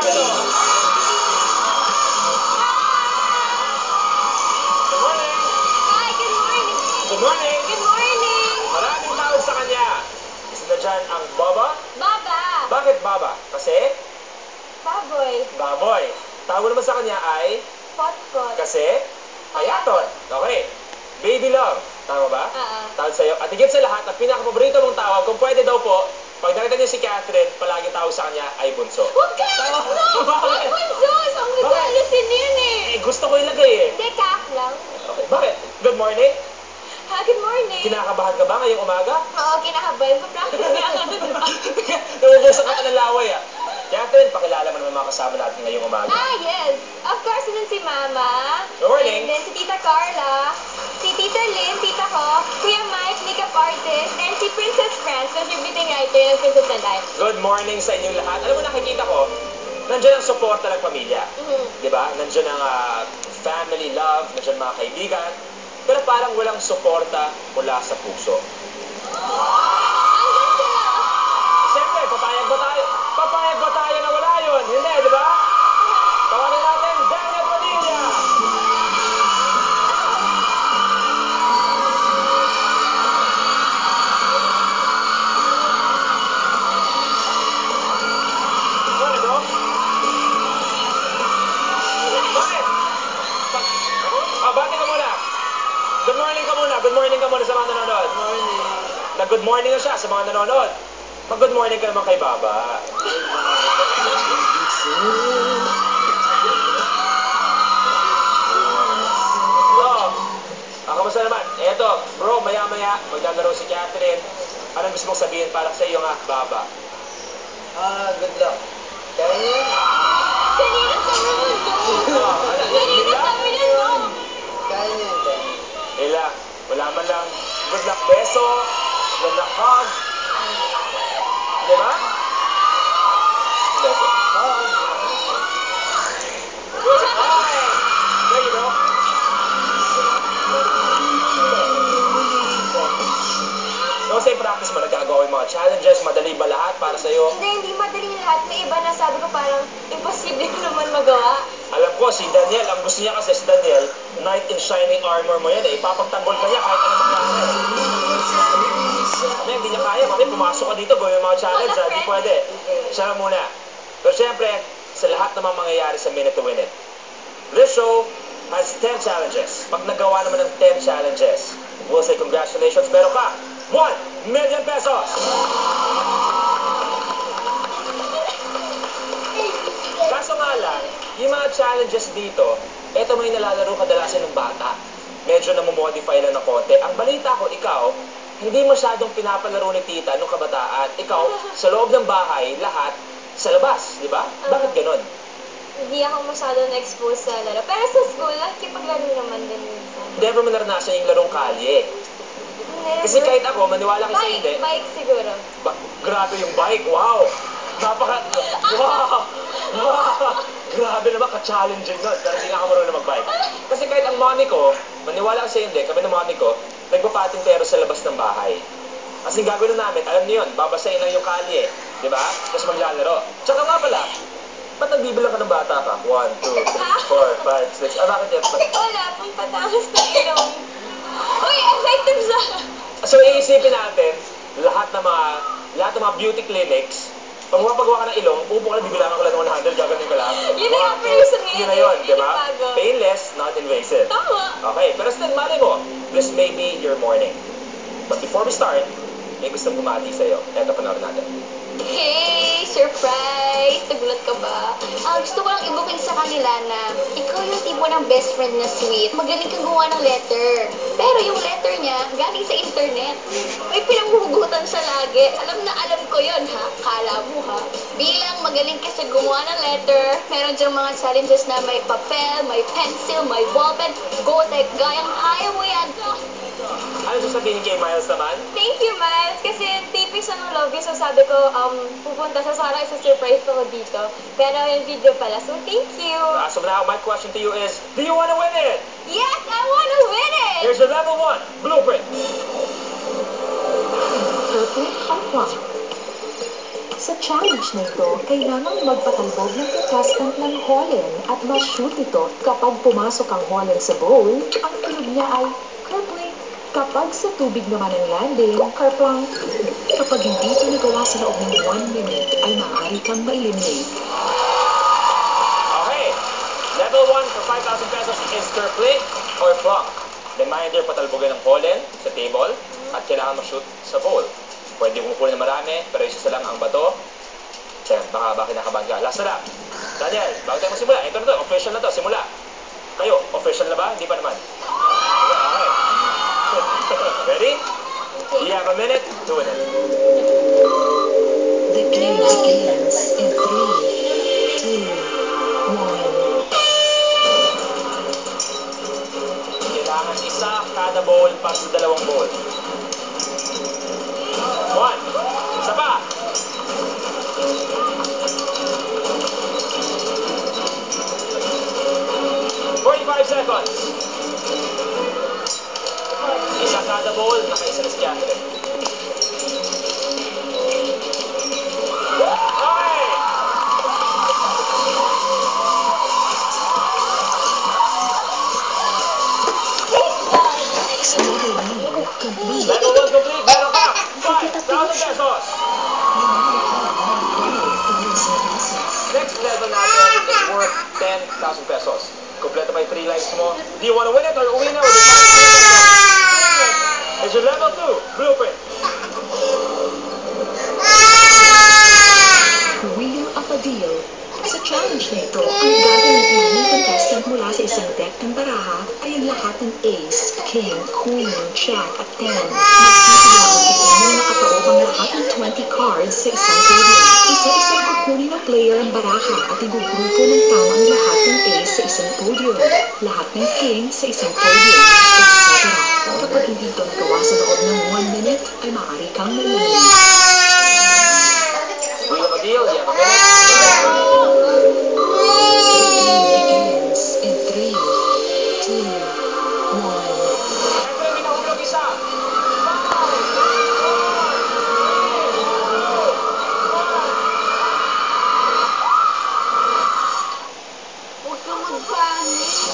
Ito. Good morning. Hi, good morning. Good morning. Good morning. Maraming tawag sa kanya. Isa na dyan ang Baba. Baba. Bakit Baba? Kasi Baboy. baboy. Tawag mo naman sa kanya ay Potpot. kasi payatot. Okay. Baby love. Tama ba? Tawag sa'yo. At higit sa lahat, ang pinaka-paborito mong tawag, kung pwede daw po, pag nakita niyo si Catherine, palagi tawag sa kanya ay bunso. Huwag ka! No! Bakit? Huwag bunsos! Ang nag-aalasin yun eh. Gusto ko ilagay eh. Hindi, kak lang. Okay. Bakit? Good morning. Ha, good morning. Kinakabahan ka ba ngayong umaga? Oo, kinakabayan. Pa-practice nga ako, di ba? Nabubusok ka ng laway ah. Catherine, pakilala mo naman mga kasama natin ngayong umaga. Yes. Of course, nun si Mama. Good morning. And then si Tita Carla, si Tita Lynn, Tita ko, Kuya Mike, makeup artist, and si Princess France, contributing writer ng Princess and Life. Good morning sa inyong lahat. Alam mo, nakikita ko, nandiyan ang suporta ng pamilya. Di ba? Nandiyan ang family love, nandiyan mga kaibigan. Pero parang walang suporta mula sa puso. Andun sila. Siyempre, papayag ba tayo? Papayag ba tayo na wala yun? Hindi, di ba? Tawagin natin, Daniel Padilla! Ano, bro? Bakit? Bati ka muna. Good morning ka muna. Good morning ka muna sa mga nanonood. Good morning. Nag-good morning na siya sa mga nanonood. Mag-good morning ka naman kay Baba. Kamusta naman? Eto, bro, maya-maya, maglalaro si Catherine. Anong gusto mong sabihin para sa iyo nga, Baba? Good luck. Kaya niya? Kanina sabi mo, no. Kanina sabi niya, no. Kaya niya ito. Ila, wala man lang good luck beso, good luck hug. Di ba? Beso. Hug. Hi! There you go. So, sa practice mo, nagagawa yung mga challenges, madali ba lahat para sa'yo? Hindi madali lahat. May iba na sabi ko parang imposible ko naman magawa. Alam ko, si Daniel, ang gusto niya kasi si Daniel, knight in shining armor mo yan eh. Ipapagtanggol ka niya kahit anong mangyari. Kami, hindi niya kaya. Kami, pumasok ka dito, gawin yung mga challenge. Hindi pwede. Siya lang muna. Pero syempre, sa lahat ng mga mangyayari sa Minute to Win It, this show has 10 challenges. Pag nagawa naman ng 10 challenges, we'll say congratulations, meron ka 1 million pesos! Kaso nga lang, yung mga challenges dito, eto may nalalaro kadalasan ng bata. Medyo namomodify lang ng konti. Ang balita ko, ikaw, hindi masyadong pinapalaro ni tita nung kabataan. Ikaw, sa loob ng bahay, lahat, sa labas, di ba? Bakit ganon? Hindi ako masyado na-expose sa laro. Pero sa school, nakikipaglaro naman din minsan. Never mo naranasan yung larong kalye. Kasi kahit ako, maniwala kayo sa hindi. Bike siguro. Grabe yung bike, wow! Wow! Wow! Grabe naman, ka-challenging nun. Pero hindi nga ako marunong mag-bike. Kasi kahit ang mommy ko, maniwala kasi hindi, kami ng mommy ko, nagpapatintero sa labas ng bahay. Kasi gagawin namin, alam niyo yun, babasahin lang yung kalye, di ba? Tapos maglalaro. Tsaka nga pala, ba't nagbibilang ka ng bata ka? 1, 2, 3, 4, 5, 6. Bakit yan? Wala, pang patakas na ilong. Uy, effective siya! So, iisipin natin, lahat ng mga beauty clinics, pag mapagawa ka ng ilong, upo ka lang, bibilangan ko lang ng 100, gaganin ka lang. Yun na yung person ngayon. Yun na yun, di ba? Bago. Painless, not invasive. Tama. Okay, pero still, mali mo, this may be your morning. But before we start, may gustong bumati sa'yo. Eto, panoorin natin. Hey, surprise! Nagulat ka ba? Gusto ko lang ibukin sa kanila na ikaw yung tipo ng best friend na sweet. Magaling kang gumawa ng letter. Pero yung letter niya, galing sa internet. May pinanghuhugutan siya lagi. Alam na alam ko yon ha? Kala mo ha? Bilang magaling ka sa gumawa ng letter, meron diyang mga challenges na may papel, may pencil, may ballpen. Go, tek, gayang kaya mo yan. Ano sasabihin kay Miles naman? Thank you, Miles. Kasi taping siya ng love you. So sabi ko, pupunta sa Sarah, isa-surprise ako dito. Pero yung video pala. So thank you. So now, my question to you is, do you want to win it? Yes, I want to win it! Here's your level 1 blueprint. Sa challenge na ito, kailangang magpatalbog ng contestant ng Holland at ma-shoot ito. Kapag pumasok ang Holland sa bowl, ang tunog niya ay kerplink. Kapag sa tubig naman ang landing, kerplunk. Kapag hindi ito nagawa sa loob ng 1 minute, ay maaari kang ma-eliminate. Okay. Level 1 for 5,000 pesos is kerplink or plunk. Reminder, patalbogin ng Holland sa table at kailangan ma-shoot sa bowl. Pwede kong kukunin na marami, pero isa lang ang bato. Kaya baka kinakabahan ka. Last na lang. Daniel, bago tayo magsimula. Ito na to, official na to. Simula. Kayo, official na ba? Hindi pa naman. Okay. Ready? You have a minute, do it. The game begins in 3, 2, 1. Kailangan isa kada bowl para sa dalawang bowl. 1. Isa pa. 45 seconds. Isa kada bowl, nakaisa na si Catherine. Okay! Complete. Level 1 complete, meron ka 5,000 pesos. Next level natin is worth 10,000 pesos. Kompleto pa yung 3 lives mo. Do you want to win it or uwi na with the 5,000 pesos? It's your level 2 blueprint. Wheel of a Deal. Sa challenge na ito, ang gagamitin ng contestant mula sa isang deck ng baraha ay ang lahat ng ace, king, queen, jack at 10. Magkakailangan tingnan ng nakataob ang lahat ng 20 cards sa isang podium. Isa-isang kukunin ng player ang baraha at igugrupo ng tama ang lahat ng ace sa isang podium, lahat ng king sa isang podium, etc. Kapag hindi ito nagawa sa loob ng 1 minute, ay maaari kang ma-eliminate. Wheel of a deal, you have a minute.